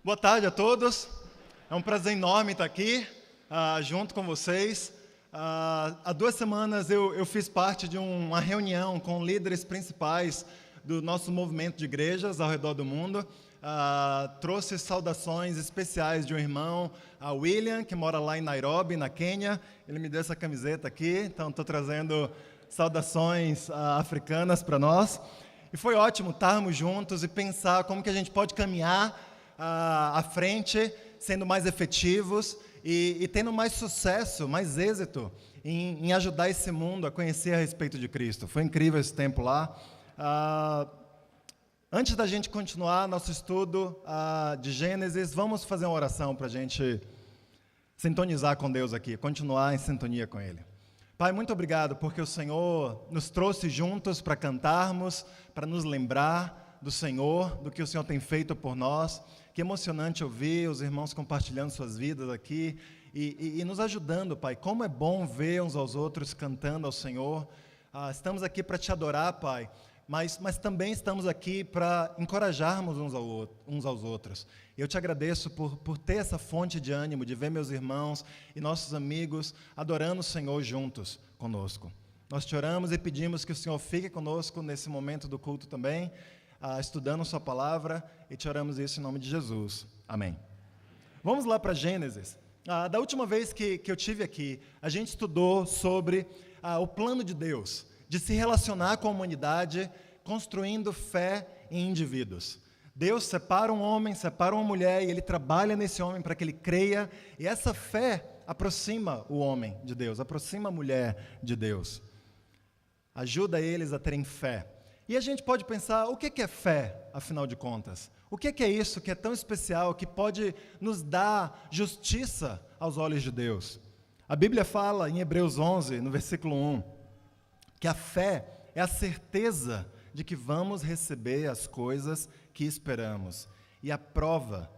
Boa tarde a todos. É um prazer enorme estar aqui junto com vocês. Há 2 semanas eu fiz parte de uma reunião com líderes principais do nosso movimento de igrejas ao redor do mundo. Trouxe saudações especiais de um irmão, William, que mora lá em Nairobi, na Quênia. Ele me deu essa camiseta aqui, então estou trazendo saudações africanas para nós. E foi ótimo estarmos juntos e pensar como que a gente pode caminhar à frente, sendo mais efetivos e tendo mais sucesso, mais êxito em ajudar esse mundo a conhecer a respeito de Cristo. Foi incrível esse tempo lá. Antes da gente continuar nosso estudo de Gênesis, vamos fazer uma oração para a gente sintonizar com Deus aqui, continuar em sintonia com Ele. Pai, muito obrigado porque o Senhor nos trouxe juntos para cantarmos, para nos lembrar do Senhor, do que o Senhor tem feito por nós. Que emocionante ouvir os irmãos compartilhando suas vidas aqui e nos ajudando, Pai. Como é bom ver uns aos outros cantando ao Senhor. Estamos aqui para te adorar, Pai, mas também estamos aqui para encorajarmos uns aos outros. Eu te agradeço por ter essa fonte de ânimo, de ver meus irmãos e nossos amigos adorando o Senhor juntos conosco. Nós te oramos e pedimos que o Senhor fique conosco nesse momento do culto também, estudando sua palavra, e te oramos isso em nome de Jesus. Amém. Vamos lá para Gênesis. Da última vez que eu tive aqui, a gente estudou sobre o plano de Deus, de se relacionar com a humanidade, construindo fé em indivíduos. Deus separa um homem, separa uma mulher, e Ele trabalha nesse homem para que ele creia, e essa fé aproxima o homem de Deus, aproxima a mulher de Deus. Ajuda eles a terem fé. E a gente pode pensar, o que é fé, afinal de contas? O que é isso que é tão especial, que pode nos dar justiça aos olhos de Deus? A Bíblia fala em Hebreus 11, no versículo 1, que a fé é a certeza de que vamos receber as coisas que esperamos e a prova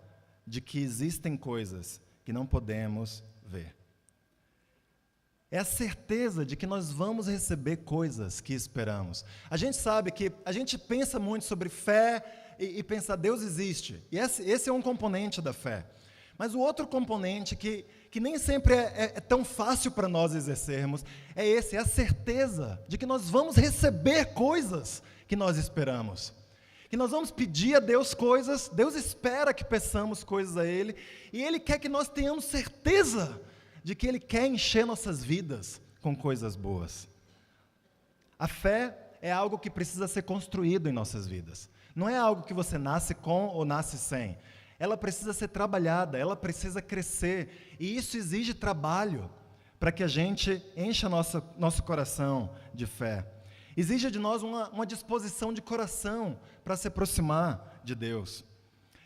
de que existem coisas que não podemos ver. É a certeza de que nós vamos receber coisas que esperamos. A gente sabe que a gente pensa muito sobre fé e pensa, Deus existe. E esse é um componente da fé. Mas o outro componente que nem sempre é tão fácil para nós exercermos, é a certeza de que nós vamos receber coisas que nós esperamos. Que nós vamos pedir a Deus coisas, Deus espera que peçamos coisas a Ele, e Ele quer que nós tenhamos certeza de que Ele quer encher nossas vidas com coisas boas. A fé é algo que precisa ser construído em nossas vidas. Não é algo que você nasce com ou nasce sem. Ela precisa ser trabalhada, ela precisa crescer, e isso exige trabalho para que a gente encha nosso coração de fé. Exige de nós uma disposição de coração para se aproximar de Deus.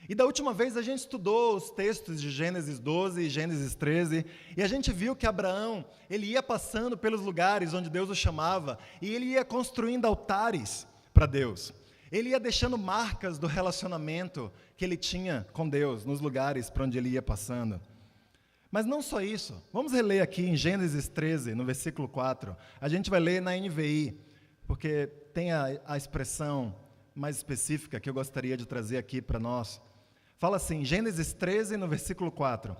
E da última vez a gente estudou os textos de Gênesis 12 e Gênesis 13, e a gente viu que Abraão, ele ia passando pelos lugares onde Deus o chamava, e ele ia construindo altares para Deus. Ele ia deixando marcas do relacionamento que ele tinha com Deus, nos lugares para onde ele ia passando. Mas não só isso, vamos reler aqui em Gênesis 13, no versículo 4, a gente vai ler na NVI, porque tem a expressão mais específica que eu gostaria de trazer aqui para nós. Fala assim, Gênesis 13, no versículo 4.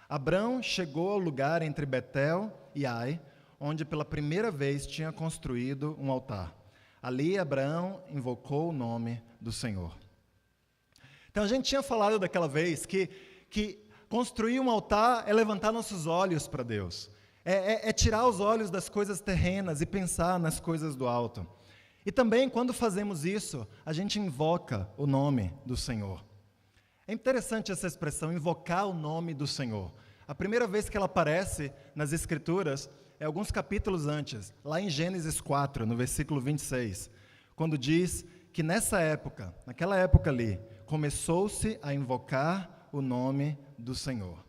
Abrão chegou ao lugar entre Betel e Ai, onde pela primeira vez tinha construído um altar. Ali Abraão invocou o nome do Senhor. Então a gente tinha falado daquela vez que construir um altar é levantar nossos olhos para Deus. É tirar os olhos das coisas terrenas e pensar nas coisas do alto. E também, quando fazemos isso, a gente invoca o nome do Senhor. É interessante essa expressão, invocar o nome do Senhor. A primeira vez que ela aparece nas Escrituras é alguns capítulos antes, lá em Gênesis 4, no versículo 26, quando diz que naquela época ali, começou-se a invocar o nome do Senhor.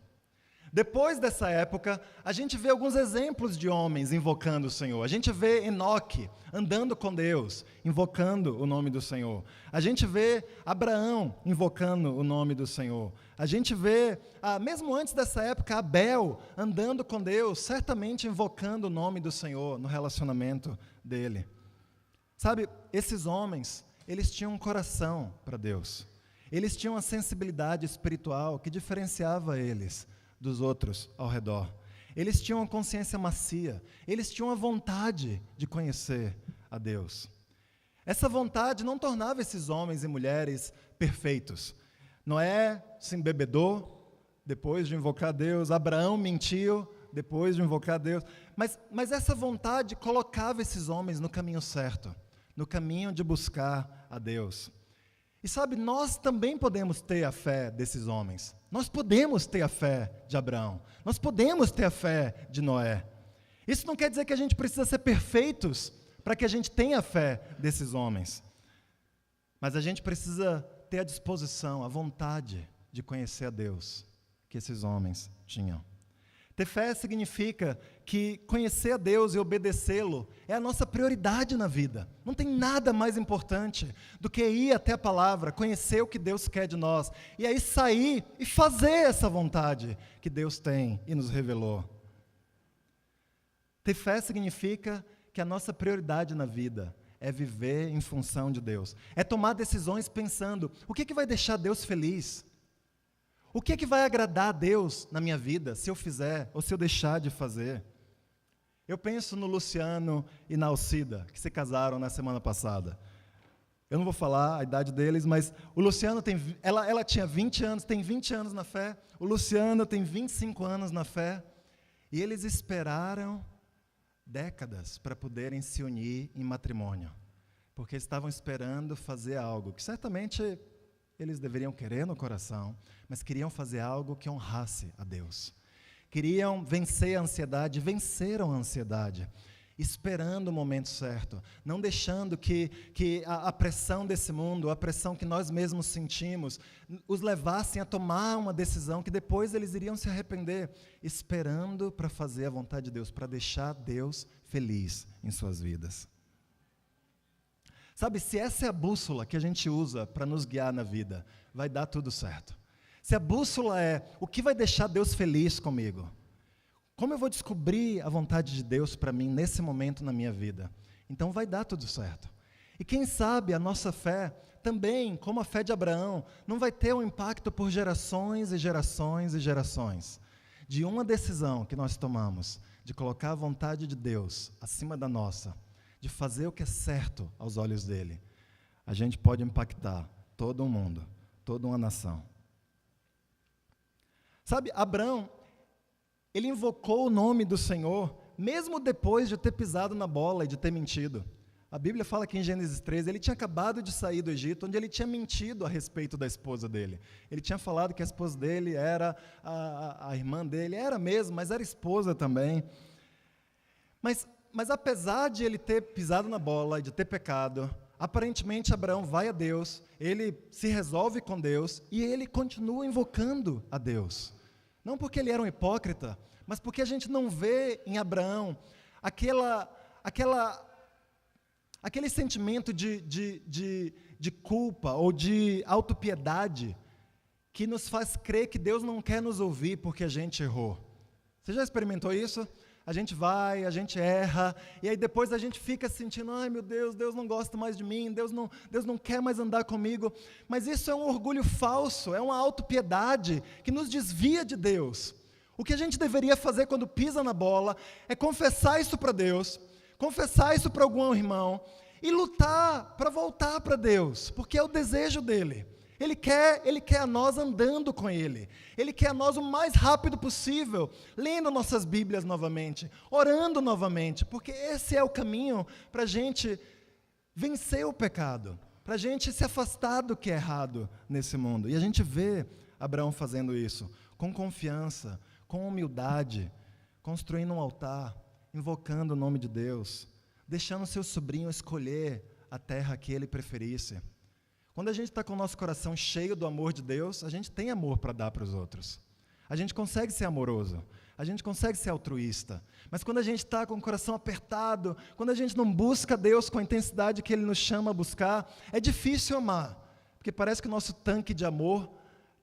Depois dessa época, a gente vê alguns exemplos de homens invocando o Senhor. A gente vê Enoque andando com Deus, invocando o nome do Senhor. A gente vê Abraão invocando o nome do Senhor. A gente vê, mesmo antes dessa época, Abel andando com Deus, certamente invocando o nome do Senhor no relacionamento dele. Sabe, esses homens, eles tinham um coração para Deus. Eles tinham uma sensibilidade espiritual que diferenciava eles dos outros ao redor. Eles tinham uma consciência macia, eles tinham a vontade de conhecer a Deus. Essa vontade não tornava esses homens e mulheres perfeitos. Noé se embebedou depois de invocar Deus, Abraão mentiu depois de invocar Deus, mas essa vontade colocava esses homens no caminho certo, no caminho de buscar a Deus. E sabe, nós também podemos ter a fé desses homens, nós podemos ter a fé de Abraão, nós podemos ter a fé de Noé. Isso não quer dizer que a gente precisa ser perfeitos para que a gente tenha a fé desses homens, mas a gente precisa ter a disposição, a vontade de conhecer a Deus que esses homens tinham. Ter fé significa que conhecer a Deus e obedecê-lo é a nossa prioridade na vida. Não tem nada mais importante do que ir até a palavra, conhecer o que Deus quer de nós, e aí sair e fazer essa vontade que Deus tem e nos revelou. Ter fé significa que a nossa prioridade na vida é viver em função de Deus. É tomar decisões pensando, o que vai deixar Deus feliz? O que vai agradar a Deus na minha vida, se eu fizer ou se eu deixar de fazer? Eu penso no Luciano e na Alcida, que se casaram na semana passada. Eu não vou falar a idade deles, mas o Luciano ela tinha 20 anos, tem 20 anos na fé. O Luciano tem 25 anos na fé. E eles esperaram décadas para poderem se unir em matrimônio, porque estavam esperando fazer algo que certamente eles deveriam querer no coração, mas queriam fazer algo que honrasse a Deus. Queriam vencer a ansiedade, venceram a ansiedade, esperando o momento certo, não deixando que a pressão desse mundo, a pressão que nós mesmos sentimos, os levassem a tomar uma decisão que depois eles iriam se arrepender, esperando para fazer a vontade de Deus, para deixar Deus feliz em suas vidas. Sabe, se essa é a bússola que a gente usa para nos guiar na vida, vai dar tudo certo. Se a bússola é o que vai deixar Deus feliz comigo, como eu vou descobrir a vontade de Deus para mim nesse momento na minha vida, então vai dar tudo certo. E quem sabe a nossa fé também, como a fé de Abraão, não vai ter um impacto por gerações e gerações e gerações. De uma decisão que nós tomamos, de colocar a vontade de Deus acima da nossa, de fazer o que é certo aos olhos dele, a gente pode impactar todo um mundo, toda uma nação. Sabe, Abraão, ele invocou o nome do Senhor, mesmo depois de ter pisado na bola e de ter mentido. A Bíblia fala que em Gênesis 13, ele tinha acabado de sair do Egito, onde ele tinha mentido a respeito da esposa dele. Ele tinha falado que a esposa dele era a irmã dele, era mesmo, mas era esposa também. Mas apesar de ele ter pisado na bola e de ter pecado, aparentemente Abraão vai a Deus, ele se resolve com Deus e ele continua invocando a Deus. Não porque ele era um hipócrita, mas porque a gente não vê em Abraão aquele sentimento de culpa ou de autopiedade que nos faz crer que Deus não quer nos ouvir porque a gente errou. Você já experimentou isso? A gente vai, a gente erra, e aí depois a gente fica sentindo, ai meu Deus, Deus não gosta mais de mim, Deus não quer mais andar comigo. Mas isso é um orgulho falso, é uma autopiedade que nos desvia de Deus. O que a gente deveria fazer quando pisa na bola é confessar isso para Deus, confessar isso para algum irmão, e lutar para voltar para Deus, porque é o desejo dele. Ele quer a nós andando com Ele. Ele quer a nós o mais rápido possível, lendo nossas Bíblias novamente, orando novamente, porque esse é o caminho para a gente vencer o pecado, para a gente se afastar do que é errado nesse mundo. E a gente vê Abraão fazendo isso, com confiança, com humildade, construindo um altar, invocando o nome de Deus, deixando seu sobrinho escolher a terra que ele preferisse. Quando a gente está com o nosso coração cheio do amor de Deus, a gente tem amor para dar para os outros. A gente consegue ser amoroso, a gente consegue ser altruísta. Mas quando a gente está com o coração apertado, quando a gente não busca Deus com a intensidade que Ele nos chama a buscar, é difícil amar. Porque parece que o nosso tanque de amor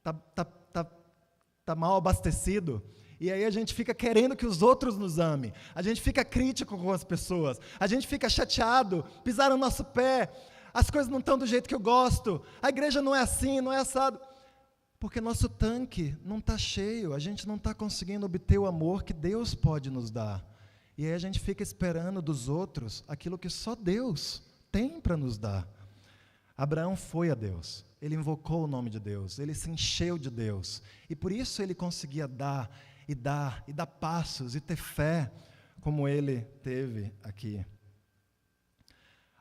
está mal abastecido. E aí a gente fica querendo que os outros nos amem. A gente fica crítico com as pessoas. A gente fica chateado, pisar no nosso pé. as coisas não estão do jeito que eu gosto, a igreja não é assim, não é assado. Porque nosso tanque não está cheio, a gente não está conseguindo obter o amor que Deus pode nos dar. E aí a gente fica esperando dos outros aquilo que só Deus tem para nos dar. Abraão foi a Deus, ele invocou o nome de Deus, ele se encheu de Deus. E por isso ele conseguia dar passos e ter fé como ele teve aqui.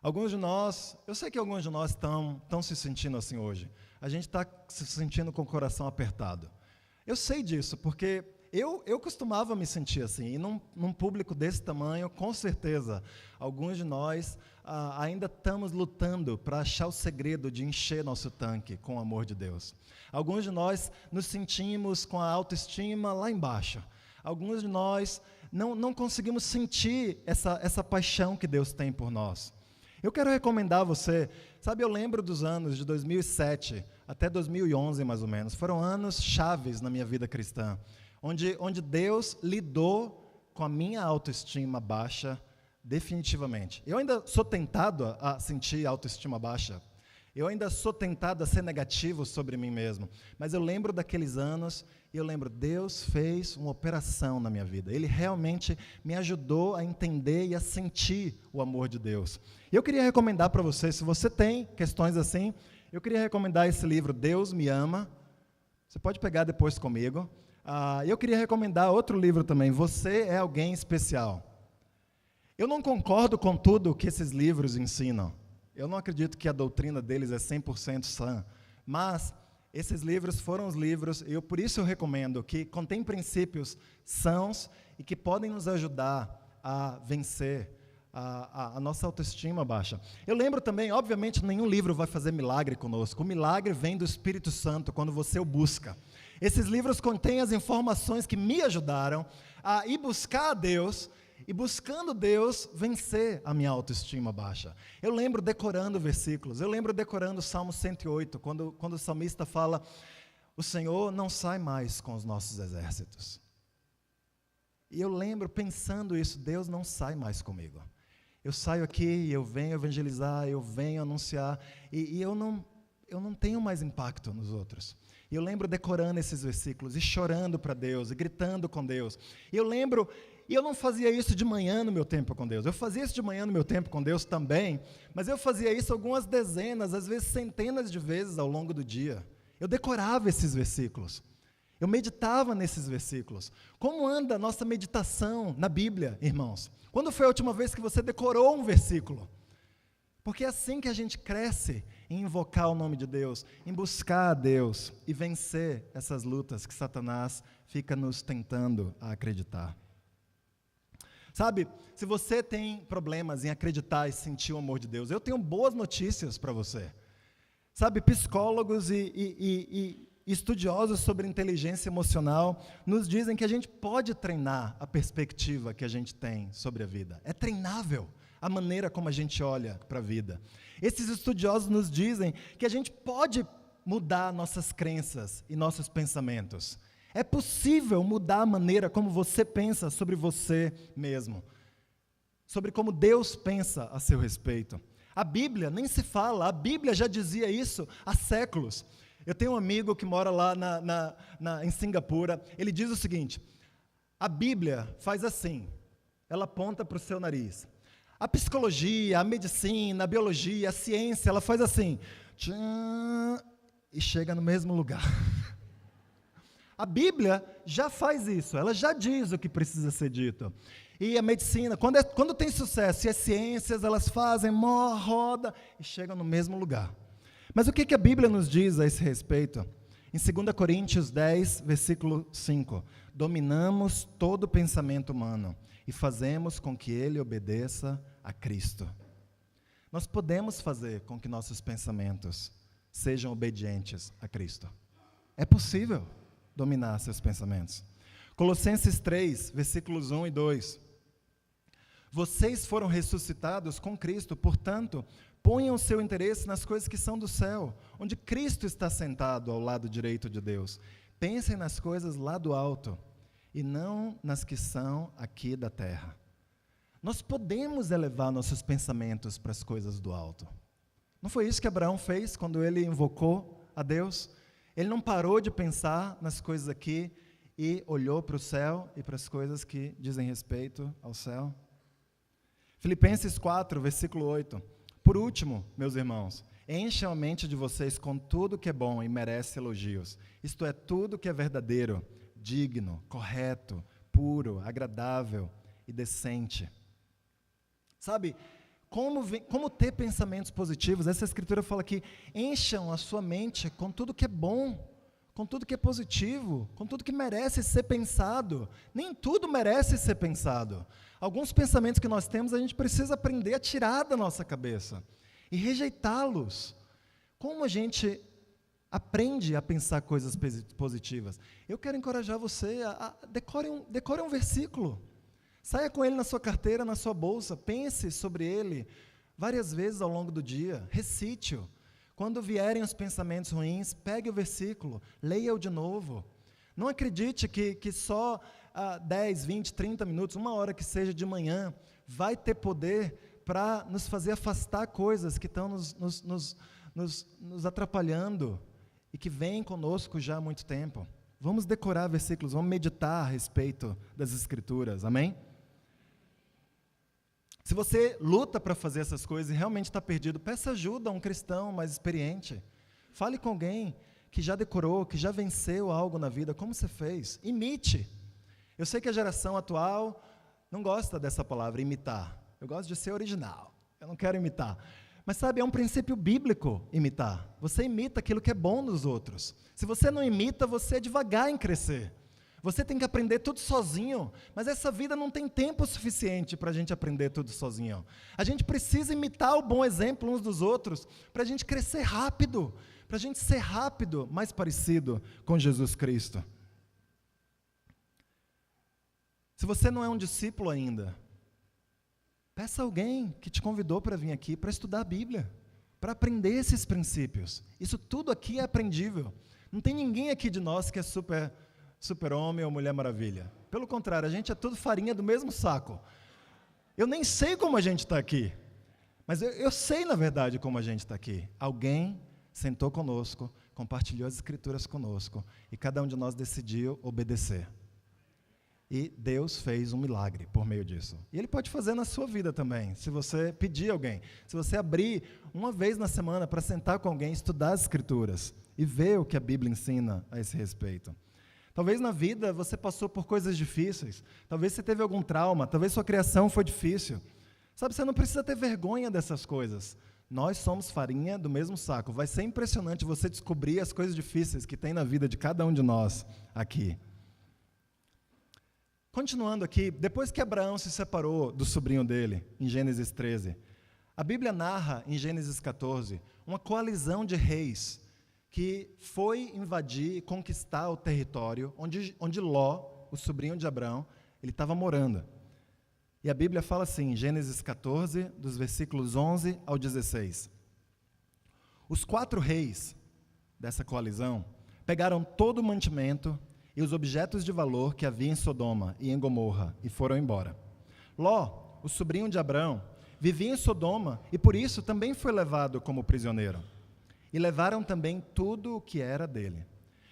Alguns de nós, eu sei que alguns de nós estão se sentindo assim hoje. A gente está se sentindo com o coração apertado. Eu sei disso, porque eu costumava me sentir assim. E num público desse tamanho, com certeza, alguns de nós ainda estamos lutando para achar o segredo de encher nosso tanque com o amor de Deus. Alguns de nós nos sentimos com a autoestima lá embaixo. Alguns de nós não conseguimos sentir essa paixão que Deus tem por nós. Eu quero recomendar a você, sabe, eu lembro dos anos de 2007 até 2011, mais ou menos, foram anos chaves na minha vida cristã, onde Deus lidou com a minha autoestima baixa definitivamente. Eu ainda sou tentado a sentir autoestima baixa, eu ainda sou tentado a ser negativo sobre mim mesmo, mas eu lembro daqueles anos e eu lembro, Deus fez uma operação na minha vida. Ele realmente me ajudou a entender e a sentir o amor de Deus. E eu queria recomendar para você, se você tem questões assim, eu queria recomendar esse livro, Deus Me Ama. Você pode pegar depois comigo. Eu queria recomendar outro livro também, Você é Alguém Especial. Eu não concordo com tudo que esses livros ensinam. Eu não acredito que a doutrina deles é 100% sã, mas esses livros foram os livros, e por isso eu recomendo, que contêm princípios sãos e que podem nos ajudar a vencer a nossa autoestima baixa. Eu lembro também, obviamente, nenhum livro vai fazer milagre conosco. O milagre vem do Espírito Santo, quando você o busca. Esses livros contêm as informações que me ajudaram a ir buscar a Deus, e buscando Deus, vencer a minha autoestima baixa. Eu lembro decorando versículos, eu lembro decorando o Salmo 108, quando o salmista fala, o Senhor não sai mais com os nossos exércitos. E eu lembro pensando isso, Deus não sai mais comigo. Eu saio aqui, eu venho evangelizar, eu venho anunciar, e eu não tenho mais impacto nos outros. E eu lembro decorando esses versículos, e chorando para Deus, e gritando com Deus. E eu lembro... E eu não fazia isso de manhã no meu tempo com Deus. Eu fazia isso de manhã no meu tempo com Deus também, mas eu fazia isso algumas dezenas, às vezes centenas de vezes ao longo do dia. Eu decorava esses versículos. Eu meditava nesses versículos. Como anda a nossa meditação na Bíblia, irmãos? Quando foi a última vez que você decorou um versículo? Porque é assim que a gente cresce em invocar o nome de Deus, em buscar a Deus e vencer essas lutas que Satanás fica nos tentando a acreditar. Sabe, se você tem problemas em acreditar e sentir o amor de Deus, eu tenho boas notícias para você. Sabe, psicólogos e estudiosos sobre inteligência emocional nos dizem que a gente pode treinar a perspectiva que a gente tem sobre a vida. É treinável a maneira como a gente olha para a vida. Esses estudiosos nos dizem que a gente pode mudar nossas crenças e nossos pensamentos. É possível mudar a maneira como você pensa sobre você mesmo, sobre como Deus pensa a seu respeito. A Bíblia nem se fala, a Bíblia já dizia isso há séculos. Eu tenho um amigo que mora lá em Singapura, ele diz o seguinte, a Bíblia faz assim, ela aponta para o seu nariz. A psicologia, a medicina, a biologia, a ciência, ela faz assim, tchan, e chega no mesmo lugar. A Bíblia já faz isso, ela já diz o que precisa ser dito. E a medicina, quando tem sucesso, e as ciências, elas fazem, roda, e chegam no mesmo lugar. Mas o que a Bíblia nos diz a esse respeito? Em 2 Coríntios 10, versículo 5, dominamos todo pensamento humano e fazemos com que ele obedeça a Cristo. Nós podemos fazer com que nossos pensamentos sejam obedientes a Cristo. É possível dominar seus pensamentos. Colossenses 3, versículos 1 e 2. Vocês foram ressuscitados com Cristo, portanto, ponham seu interesse nas coisas que são do céu, onde Cristo está sentado ao lado direito de Deus. Pensem nas coisas lá do alto, e não nas que são aqui da terra. Nós podemos elevar nossos pensamentos para as coisas do alto. Não foi isso que Abraão fez quando ele invocou a Deus? Ele não parou de pensar nas coisas aqui e olhou para o céu e para as coisas que dizem respeito ao céu? Filipenses 4, versículo 8. Por último, meus irmãos, encham a mente de vocês com tudo que é bom e merece elogios. Isto é, tudo que é verdadeiro, digno, correto, puro, agradável e decente. Sabe, como ter pensamentos positivos? Essa escritura fala que encham a sua mente com tudo que é bom, com tudo que é positivo, com tudo que merece ser pensado. Nem tudo merece ser pensado. Alguns pensamentos que nós temos, a gente precisa aprender a tirar da nossa cabeça e rejeitá-los. Como a gente aprende a pensar coisas positivas? Eu quero encorajar você a decore um versículo. Saia com ele na sua carteira, na sua bolsa, pense sobre ele várias vezes ao longo do dia, recite-o. Quando vierem os pensamentos ruins, pegue o versículo, leia-o de novo. Não acredite que só 10, 20, 30 minutos, uma hora que seja de manhã, vai ter poder para nos fazer afastar coisas que estão nos atrapalhando e que vêm conosco já há muito tempo. Vamos decorar versículos, vamos meditar a respeito das Escrituras, amém? Se você luta para fazer essas coisas e realmente está perdido, peça ajuda a um cristão mais experiente. Fale com alguém que já decorou, que já venceu algo na vida, como você fez. Imite. Eu sei que a geração atual não gosta dessa palavra, imitar. Eu gosto de ser original, eu não quero imitar. Mas sabe, é um princípio bíblico imitar. Você imita aquilo que é bom nos outros. Se você não imita, você é devagar em crescer. Você tem que aprender tudo sozinho, mas essa vida não tem tempo suficiente para a gente aprender tudo sozinho. A gente precisa imitar o bom exemplo uns dos outros para a gente crescer rápido, para a gente ser rápido, mais parecido com Jesus Cristo. Se você não é um discípulo ainda, peça alguém que te convidou para vir aqui para estudar a Bíblia, para aprender esses princípios. Isso tudo aqui é aprendível. Não tem ninguém aqui de nós que é super-homem ou Mulher Maravilha. Pelo contrário, a gente é tudo farinha do mesmo saco. Eu nem sei como a gente está aqui, mas eu sei, na verdade, como a gente está aqui. Alguém sentou conosco, compartilhou as Escrituras conosco, e cada um de nós decidiu obedecer. E Deus fez um milagre por meio disso. E Ele pode fazer na sua vida também, se você pedir alguém. Se você abrir uma vez na semana para sentar com alguém, estudar as Escrituras e ver o que a Bíblia ensina a esse respeito. Talvez na vida você passou por coisas difíceis, talvez você teve algum trauma, talvez sua criação foi difícil. Sabe, você não precisa ter vergonha dessas coisas. Nós somos farinha do mesmo saco. Vai ser impressionante você descobrir as coisas difíceis que tem na vida de cada um de nós aqui. Continuando aqui, depois que Abraão se separou do sobrinho dele, em Gênesis 13, a Bíblia narra, em Gênesis 14, uma coalizão de reis que foi invadir e conquistar o território onde Ló, o sobrinho de Abraão, ele estava morando. E a Bíblia fala assim, em Gênesis 14, dos versículos 11 ao 16. Os 4 reis dessa coalizão pegaram todo o mantimento e os objetos de valor que havia em Sodoma e em Gomorra e foram embora. Ló, o sobrinho de Abraão, vivia em Sodoma e por isso também foi levado como prisioneiro. E levaram também tudo o que era dele.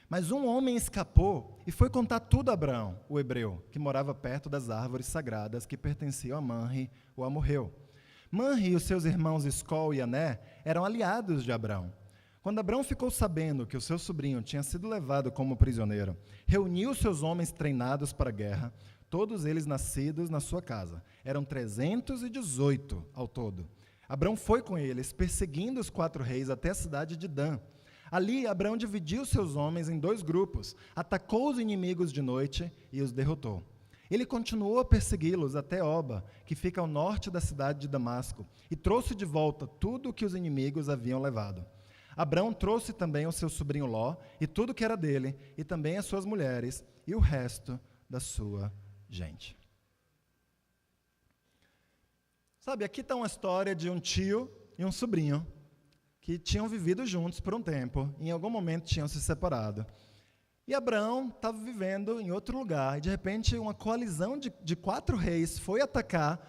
Mas um homem escapou e foi contar tudo a Abraão, o hebreu, que morava perto das árvores sagradas que pertenciam a Manre, o amorreu. Manre e os seus irmãos Escol e Ané eram aliados de Abraão. Quando Abraão ficou sabendo que o seu sobrinho tinha sido levado como prisioneiro, reuniu seus homens treinados para a guerra, todos eles nascidos na sua casa. Eram 318 ao todo. Abraão foi com eles, perseguindo os 4 reis até a cidade de Dan. Ali, Abraão dividiu seus homens em 2 grupos, atacou os inimigos de noite e os derrotou. Ele continuou a persegui-los até Oba, que fica ao norte da cidade de Damasco, e trouxe de volta tudo o que os inimigos haviam levado. Abraão trouxe também o seu sobrinho Ló, e tudo que era dele, e também as suas mulheres, e o resto da sua gente. Sabe, aqui está uma história de um tio e um sobrinho, que tinham vivido juntos por um tempo, em algum momento tinham se separado. E Abraão estava vivendo em outro lugar, e de repente uma coalizão de 4 reis foi atacar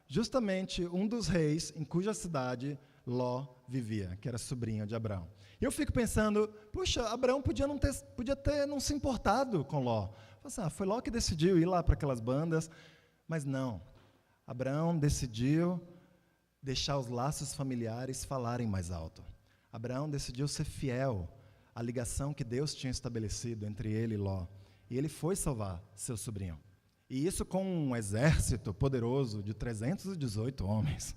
justamente um dos reis em cuja cidade Ló vivia, que era sobrinho de Abraão. E eu fico pensando, puxa, Abraão podia ter não se importado com Ló. Foi Ló que decidiu ir lá para aquelas bandas, mas não. Abraão decidiu deixar os laços familiares falarem mais alto. Abraão decidiu ser fiel à ligação que Deus tinha estabelecido entre ele e Ló. E ele foi salvar seu sobrinho. E isso com um exército poderoso de 318 homens.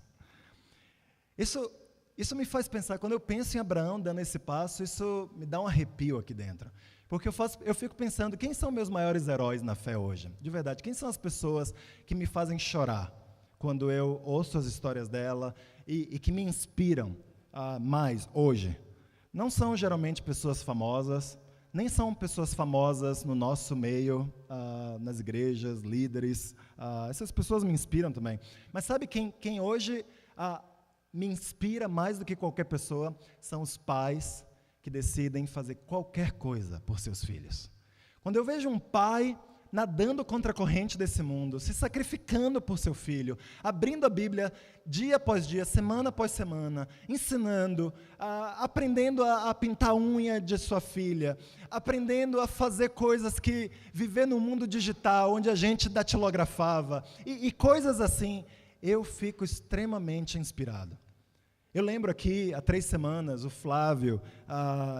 Isso me faz pensar, quando eu penso em Abraão dando esse passo, isso me dá um arrepio aqui dentro. Porque eu fico pensando, quem são meus maiores heróis na fé hoje? De verdade, quem são as pessoas que me fazem chorar quando eu ouço as histórias dela e que me inspiram mais hoje? Não são geralmente pessoas famosas, nem são pessoas famosas no nosso meio, nas igrejas, líderes. Essas pessoas me inspiram também. Mas sabe quem hoje me inspira mais do que qualquer pessoa? São os pais que decidem fazer qualquer coisa por seus filhos. Quando eu vejo um pai nadando contra a corrente desse mundo, se sacrificando por seu filho, abrindo a Bíblia dia após dia, semana após semana, ensinando, aprendendo a pintar a unha de sua filha, aprendendo a fazer coisas que viver no mundo digital, onde a gente datilografava, e coisas assim, eu fico extremamente inspirado. Eu lembro aqui, há 3 semanas, o Flávio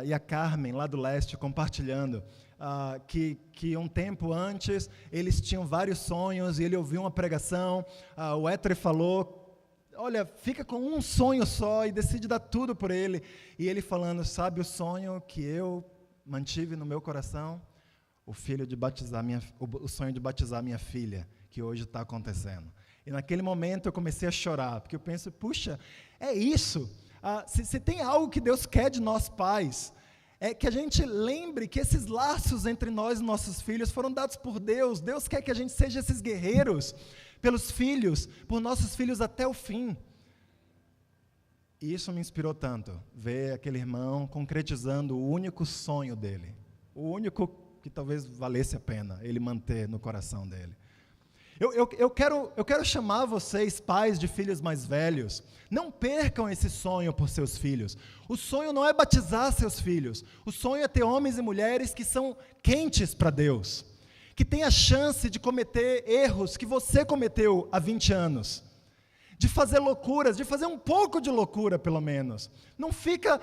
e a Carmen, lá do leste, compartilhando que um tempo antes eles tinham vários sonhos e ele ouviu uma pregação, o Héctor falou, olha, fica com um sonho só e decide dar tudo por ele. E ele falando, sabe o sonho que eu mantive no meu coração? O sonho de batizar minha filha, que hoje está acontecendo. E naquele momento eu comecei a chorar, porque eu penso, puxa, é isso. Se tem algo que Deus quer de nós pais, é que a gente lembre que esses laços entre nós e nossos filhos foram dados por Deus. Deus quer que a gente seja esses guerreiros pelos filhos, por nossos filhos até o fim. E isso me inspirou tanto, ver aquele irmão concretizando o único sonho dele, o único que talvez valesse a pena ele manter no coração dele. Eu quero chamar vocês, pais de filhos mais velhos, não percam esse sonho por seus filhos. O sonho não é batizar seus filhos, o sonho é ter homens e mulheres que são quentes para Deus, que têm a chance de cometer erros que você cometeu há 20 anos, de fazer loucuras, de fazer um pouco de loucura pelo menos. Não fica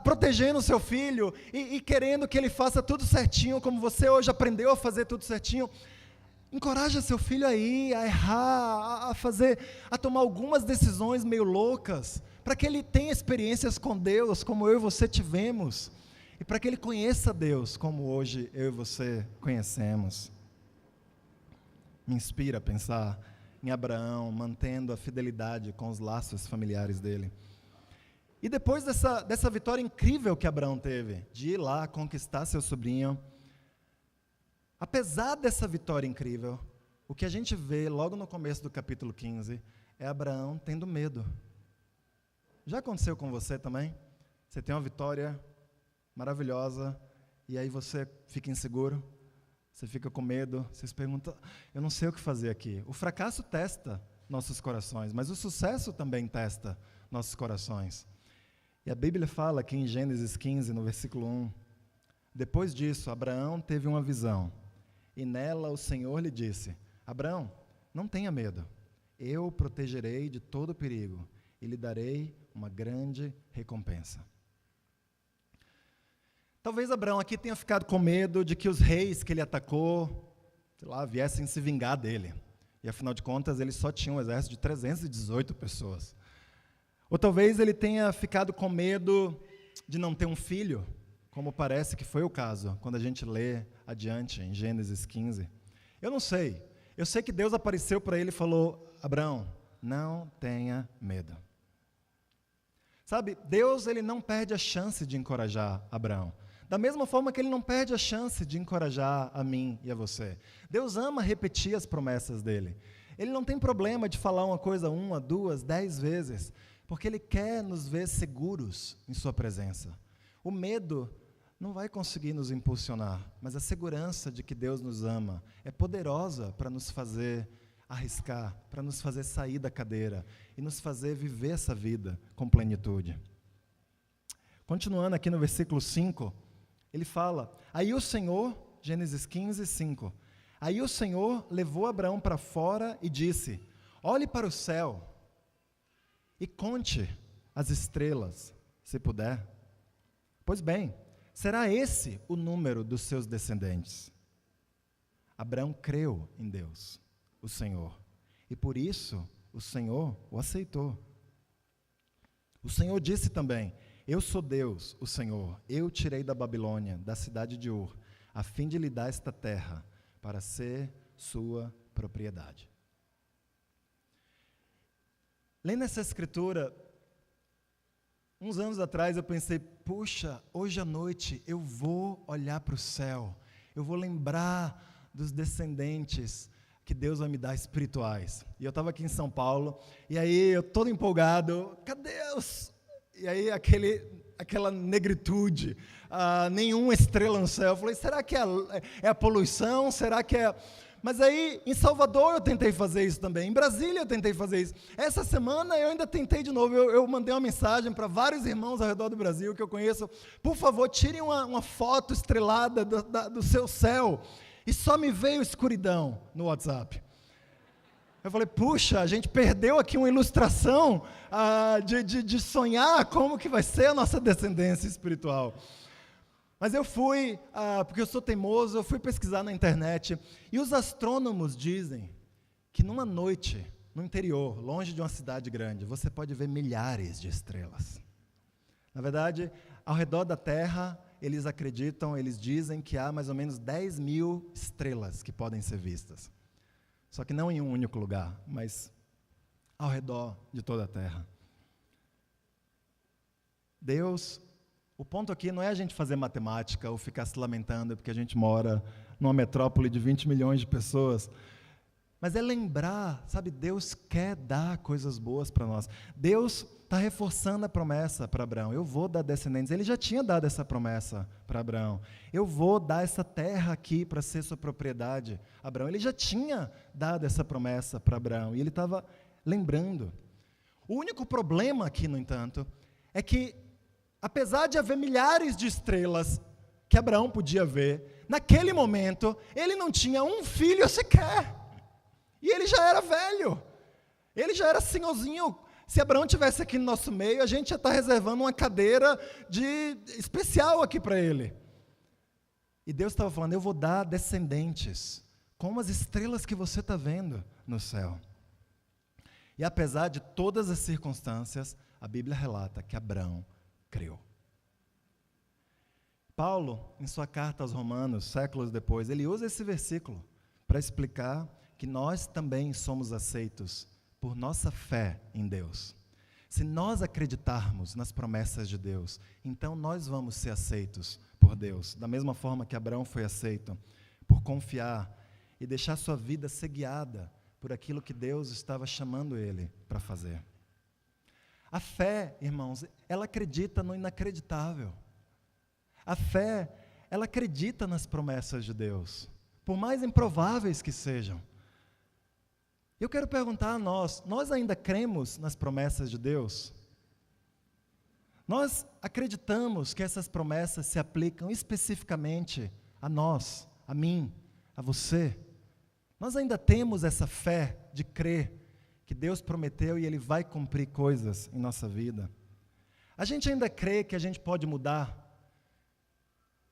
protegendo o seu filho e querendo que ele faça tudo certinho, como você hoje aprendeu a fazer tudo certinho. Encoraja seu filho a ir, a errar, a tomar algumas decisões meio loucas, para que ele tenha experiências com Deus, como eu e você tivemos, e para que ele conheça Deus, como hoje eu e você conhecemos. Me inspira a pensar em Abraão, mantendo a fidelidade com os laços familiares dele. E depois dessa vitória incrível que Abraão teve, de ir lá conquistar seu sobrinho, apesar dessa vitória incrível, o que a gente vê logo no começo do capítulo 15 é Abraão tendo medo. Já aconteceu com você também? Você tem uma vitória maravilhosa e aí você fica inseguro, você fica com medo, você se pergunta, eu não sei o que fazer aqui. O fracasso testa nossos corações, mas o sucesso também testa nossos corações. E a Bíblia fala aqui em Gênesis 15, no versículo 1, depois disso, Abraão teve uma visão. E nela o Senhor lhe disse, Abraão, não tenha medo, eu o protegerei de todo perigo e lhe darei uma grande recompensa. Talvez Abraão aqui tenha ficado com medo de que os reis que ele atacou, viessem se vingar dele. E afinal de contas ele só tinha um exército de 318 pessoas. Ou talvez ele tenha ficado com medo de não ter um filho, como parece que foi o caso, quando a gente lê adiante, em Gênesis 15. Eu não sei. Eu sei que Deus apareceu para ele e falou, Abraão, não tenha medo. Sabe, Deus ele não perde a chance de encorajar Abraão. Da mesma forma que ele não perde a chance de encorajar a mim e a você. Deus ama repetir as promessas dele. Ele não tem problema de falar uma coisa 1, 2, 10 vezes, porque ele quer nos ver seguros em sua presença. O medo não vai conseguir nos impulsionar, mas a segurança de que Deus nos ama é poderosa para nos fazer arriscar, para nos fazer sair da cadeira e nos fazer viver essa vida com plenitude. Continuando aqui no versículo 5, ele fala, aí o Senhor, Gênesis 15, 5, aí o Senhor levou Abraão para fora e disse, olhe para o céu e conte as estrelas, se puder. Pois bem, será esse o número dos seus descendentes. Abraão creu em Deus, o Senhor, e por isso o Senhor o aceitou. O Senhor disse também, eu sou Deus, o Senhor, eu tirei da Babilônia, da cidade de Ur, a fim de lhe dar esta terra, para ser sua propriedade. Lendo essa escritura, uns anos atrás eu pensei, puxa, hoje à noite eu vou olhar para o céu, eu vou lembrar dos descendentes que Deus vai me dar espirituais. E eu estava aqui em São Paulo, e aí eu todo empolgado, cadê Deus? E aí aquela negritude, nenhuma estrela no céu. Eu falei, será que é a poluição? Será que é... Mas aí, em Salvador eu tentei fazer isso também, em Brasília eu tentei fazer isso. Essa semana eu ainda tentei de novo, eu mandei uma mensagem para vários irmãos ao redor do Brasil que eu conheço, por favor, tirem uma foto estrelada do seu céu. E só me veio escuridão no WhatsApp. Eu falei, puxa, a gente perdeu aqui uma ilustração de sonhar como que vai ser a nossa descendência espiritual. Mas eu fui, porque eu sou teimoso, eu fui pesquisar na internet, e os astrônomos dizem que numa noite, no interior, longe de uma cidade grande, você pode ver milhares de estrelas. Na verdade, ao redor da Terra, eles acreditam, eles dizem que há mais ou menos 10 mil estrelas que podem ser vistas. Só que não em um único lugar, mas ao redor de toda a Terra. Deus, o ponto aqui não é a gente fazer matemática ou ficar se lamentando porque a gente mora numa metrópole de 20 milhões de pessoas, mas é lembrar, sabe, Deus quer dar coisas boas para nós. Deus está reforçando a promessa para Abraão. Eu vou dar descendentes. Ele já tinha dado essa promessa para Abraão. Eu vou dar essa terra aqui para ser sua propriedade, Abraão. Ele já tinha dado essa promessa para Abraão e ele estava lembrando. O único problema aqui, no entanto, é que, apesar de haver milhares de estrelas que Abraão podia ver, naquele momento, ele não tinha um filho sequer. E ele já era velho. Ele já era senhorzinho. Se Abraão estivesse aqui no nosso meio, a gente já está reservando uma cadeira especial aqui para ele. E Deus estava falando, eu vou dar descendentes, como as estrelas que você está vendo no céu. E apesar de todas as circunstâncias, a Bíblia relata que Abraão creu. Paulo, em sua carta aos Romanos, séculos depois, ele usa esse versículo para explicar que nós também somos aceitos por nossa fé em Deus. Se nós acreditarmos nas promessas de Deus, então nós vamos ser aceitos por Deus, da mesma forma que Abraão foi aceito, por confiar e deixar sua vida ser guiada por aquilo que Deus estava chamando ele para fazer. A fé, irmãos, ela acredita no inacreditável. A fé, ela acredita nas promessas de Deus, por mais improváveis que sejam. Eu quero perguntar a nós ainda cremos nas promessas de Deus? Nós acreditamos que essas promessas se aplicam especificamente a nós, a mim, a você? Nós ainda temos essa fé de crer que Deus prometeu e Ele vai cumprir coisas em nossa vida? A gente ainda crê que a gente pode mudar?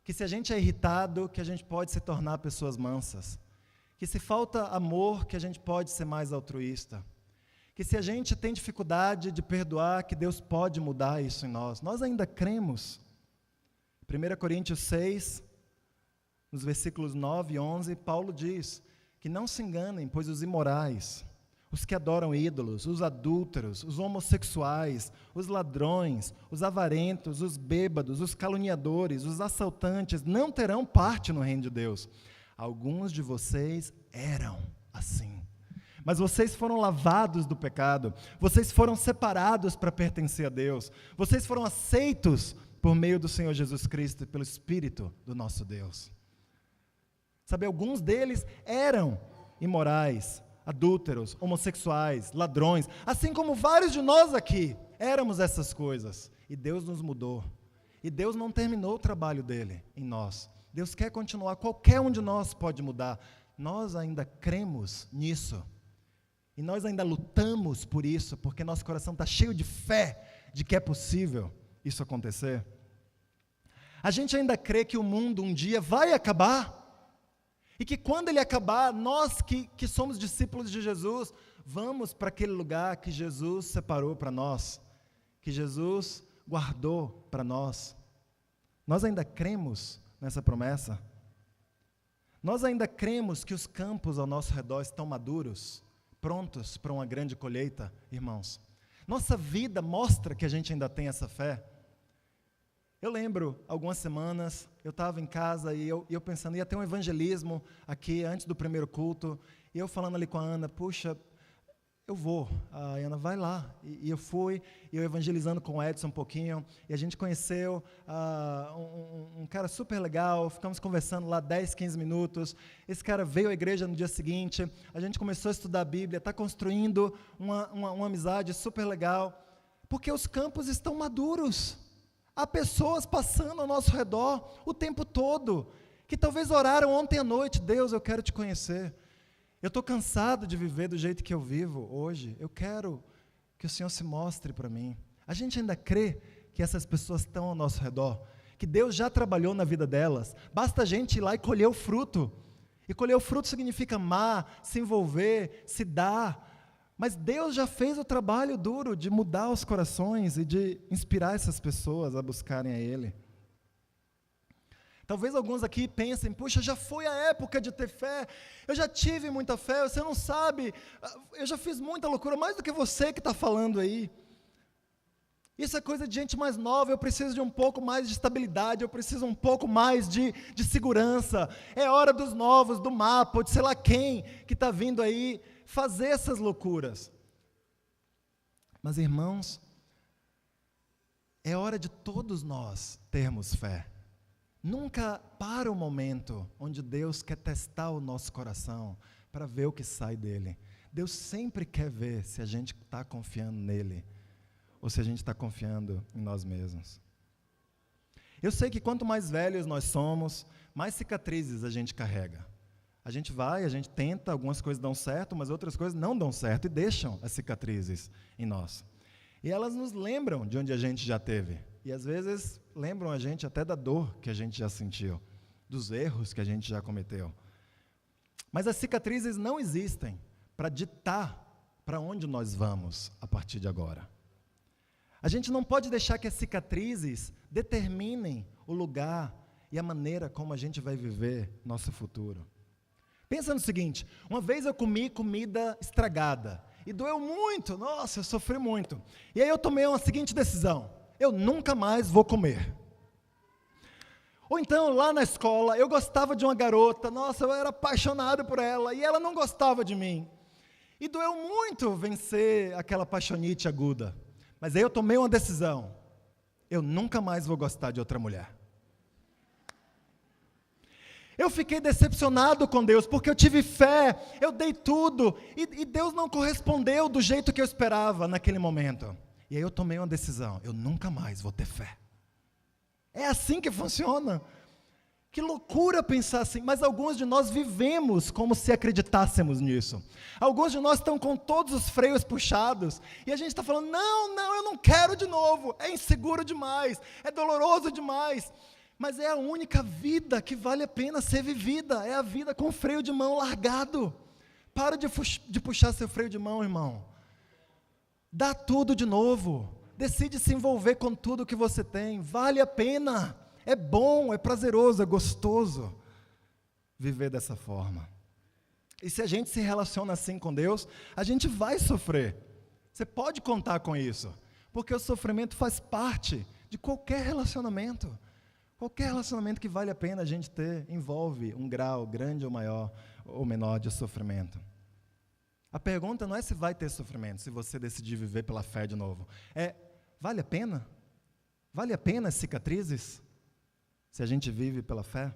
Que se a gente é irritado, que a gente pode se tornar pessoas mansas? Que se falta amor, que a gente pode ser mais altruísta? Que se a gente tem dificuldade de perdoar, que Deus pode mudar isso em nós? Nós ainda cremos? 1 Coríntios 6, nos versículos 9 e 11, Paulo diz que não se enganem, pois os imorais, os que adoram ídolos, os adúlteros, os homossexuais, os ladrões, os avarentos, os bêbados, os caluniadores, os assaltantes, não terão parte no reino de Deus. Alguns de vocês eram assim. Mas vocês foram lavados do pecado, vocês foram separados para pertencer a Deus, vocês foram aceitos por meio do Senhor Jesus Cristo e pelo Espírito do nosso Deus. Sabe, alguns deles eram imorais, adúlteros, homossexuais, ladrões, assim como vários de nós aqui éramos essas coisas. E Deus nos mudou. E Deus não terminou o trabalho dele em nós. Deus quer continuar, qualquer um de nós pode mudar. Nós ainda cremos nisso. E nós ainda lutamos por isso, porque nosso coração está cheio de fé de que é possível isso acontecer. A gente ainda crê que o mundo um dia vai acabar. E que quando ele acabar, nós que somos discípulos de Jesus, vamos para aquele lugar que Jesus separou para nós, que Jesus guardou para nós. Nós ainda cremos nessa promessa. Nós ainda cremos que os campos ao nosso redor estão maduros, prontos para uma grande colheita, irmãos. Nossa vida mostra que a gente ainda tem essa fé. Eu lembro, algumas semanas, eu estava em casa e eu pensando, ia ter um evangelismo aqui antes do primeiro culto, e eu falando ali com a Ana, puxa, eu vou. A Ana, vai lá. E eu fui, e eu evangelizando com o Edson um pouquinho, e a gente conheceu um cara super legal, ficamos conversando lá 10, 15 minutos, esse cara veio à igreja no dia seguinte, a gente começou a estudar a Bíblia, está construindo uma amizade super legal, porque os campos estão maduros. Há pessoas passando ao nosso redor o tempo todo, que talvez oraram ontem à noite, Deus, eu quero te conhecer. Eu estou cansado de viver do jeito que eu vivo hoje. Eu quero que o Senhor se mostre para mim. A gente ainda crê que essas pessoas estão ao nosso redor, que Deus já trabalhou na vida delas. Basta a gente ir lá e colher o fruto. E colher o fruto significa amar, se envolver, se dar. Mas Deus já fez o trabalho duro de mudar os corações e de inspirar essas pessoas a buscarem a Ele. Talvez alguns aqui pensem, puxa, já foi a época de ter fé, eu já tive muita fé, você não sabe, eu já fiz muita loucura, mais do que você que está falando aí. Isso é coisa de gente mais nova, eu preciso de um pouco mais de estabilidade, eu preciso um pouco mais de segurança. É hora dos novos, do mapa, ou de sei lá quem que está vindo aí fazer essas loucuras. Mas, irmãos, é hora de todos nós termos fé. Nunca para o momento onde Deus quer testar o nosso coração para ver o que sai dele. Deus sempre quer ver se a gente está confiando nele ou se a gente está confiando em nós mesmos. Eu sei que quanto mais velhos nós somos, mais cicatrizes a gente carrega. A gente vai, a gente tenta, algumas coisas dão certo, mas outras coisas não dão certo e deixam as cicatrizes em nós. E elas nos lembram de onde a gente já teve. E às vezes lembram a gente até da dor que a gente já sentiu, dos erros que a gente já cometeu. Mas as cicatrizes não existem para ditar para onde nós vamos a partir de agora. A gente não pode deixar que as cicatrizes determinem o lugar e a maneira como a gente vai viver nosso futuro. Pensa no seguinte, uma vez eu comi comida estragada e doeu muito, nossa, eu sofri muito. E aí eu tomei uma seguinte decisão, eu nunca mais vou comer. Ou então, lá na escola, eu gostava de uma garota, nossa, eu era apaixonado por ela e ela não gostava de mim. E doeu muito vencer aquela paixonite aguda. Mas aí eu tomei uma decisão, eu nunca mais vou gostar de outra mulher. Eu fiquei decepcionado com Deus, porque eu tive fé, eu dei tudo, e Deus não correspondeu do jeito que eu esperava naquele momento. E aí eu tomei uma decisão, eu nunca mais vou ter fé. É assim que funciona. Que loucura pensar assim, mas alguns de nós vivemos como se acreditássemos nisso. Alguns de nós estão com todos os freios puxados, e a gente está falando, não, eu não quero de novo, é inseguro demais, é doloroso demais. Mas é a única vida que vale a pena ser vivida, é a vida com o freio de mão largado. Para de puxar seu freio de mão, irmão. Dá tudo de novo, decide se envolver com tudo que você tem, vale a pena, é bom, é prazeroso, é gostoso viver dessa forma. E se a gente se relaciona assim com Deus, a gente vai sofrer, você pode contar com isso, porque o sofrimento faz parte de qualquer relacionamento. Qualquer relacionamento que vale a pena a gente ter, envolve um grau grande ou maior ou menor de sofrimento. A pergunta não é se vai ter sofrimento, se você decidir viver pela fé de novo. Vale a pena? Vale a pena as cicatrizes? Se a gente vive pela fé?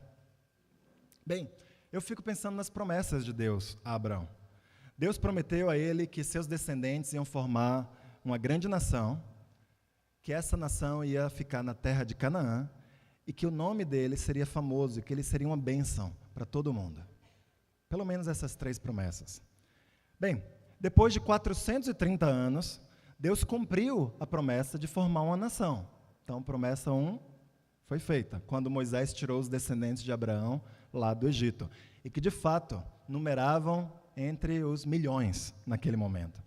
Bem, eu fico pensando nas promessas de Deus a Abraão. Deus prometeu a ele que seus descendentes iam formar uma grande nação, que essa nação ia ficar na terra de Canaã e que o nome dele seria famoso e que ele seria uma bênção para todo mundo. Pelo menos essas 3 promessas. Bem, depois de 430 anos, Deus cumpriu a promessa de formar uma nação. Então, promessa 1 foi feita, quando Moisés tirou os descendentes de Abraão lá do Egito, e que, de fato, numeravam entre os milhões naquele momento.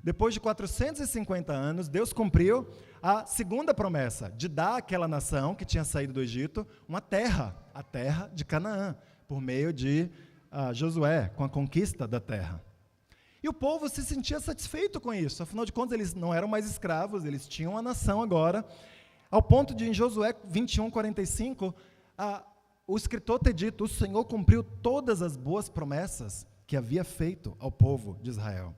Depois de 450 anos, Deus cumpriu a segunda promessa, de dar àquela nação que tinha saído do Egito uma terra, a terra de Canaã, por meio de Josué, com a conquista da terra. E o povo se sentia satisfeito com isso, afinal de contas eles não eram mais escravos, eles tinham uma nação agora, ao ponto de em Josué 21:45, o escritor ter dito, o Senhor cumpriu todas as boas promessas que havia feito ao povo de Israel.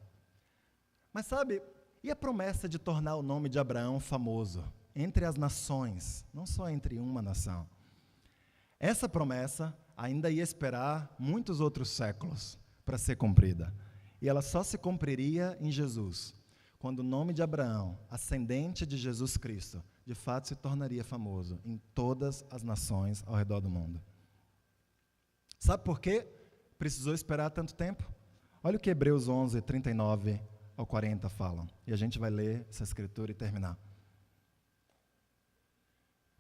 Mas sabe, e a promessa de tornar o nome de Abraão famoso entre as nações, não só entre uma nação? Essa promessa ainda ia esperar muitos outros séculos para ser cumprida. E ela só se cumpriria em Jesus, quando o nome de Abraão, ascendente de Jesus Cristo, de fato se tornaria famoso em todas as nações ao redor do mundo. Sabe por quê precisou esperar tanto tempo? Olha o que Hebreus 11, 39 ao 40 falam. E a gente vai ler essa escritura e terminar.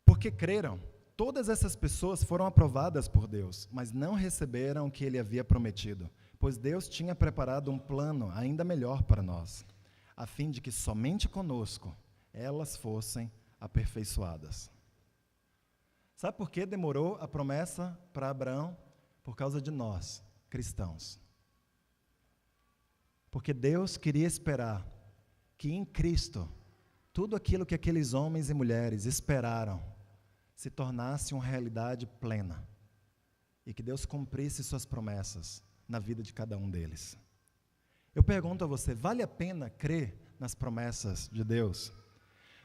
Porque creram, todas essas pessoas foram aprovadas por Deus, mas não receberam o que ele havia prometido, pois Deus tinha preparado um plano ainda melhor para nós, a fim de que somente conosco elas fossem aperfeiçoadas. Sabe por que demorou a promessa para Abraão? Por causa de nós, cristãos. Porque Deus queria esperar que em Cristo, tudo aquilo que aqueles homens e mulheres esperaram se tornasse uma realidade plena. E que Deus cumprisse suas promessas na vida de cada um deles. Eu pergunto a você, vale a pena crer nas promessas de Deus?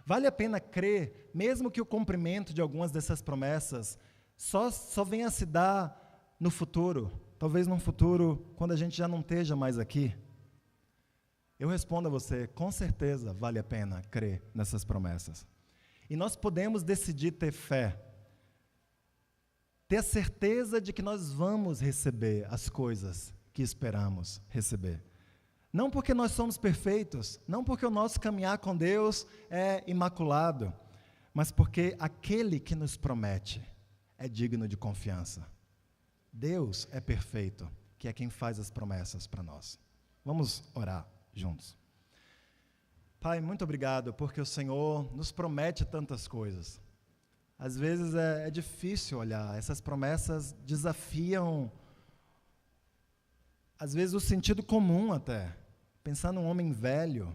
Vale a pena crer, mesmo que o cumprimento de algumas dessas promessas só venha a se dar no futuro, talvez num futuro quando a gente já não esteja mais aqui? Eu respondo a você, com certeza vale a pena crer nessas promessas. E nós podemos decidir ter fé, ter a certeza de que nós vamos receber as coisas que esperamos receber. Não porque nós somos perfeitos, não porque o nosso caminhar com Deus é imaculado, mas porque aquele que nos promete é digno de confiança. Deus é perfeito, que é quem faz as promessas para nós. Vamos orar juntos. Pai, muito obrigado, porque o Senhor nos promete tantas coisas. Às vezes é difícil olhar, essas promessas desafiam, às vezes, o sentido comum até. Pensar num homem velho,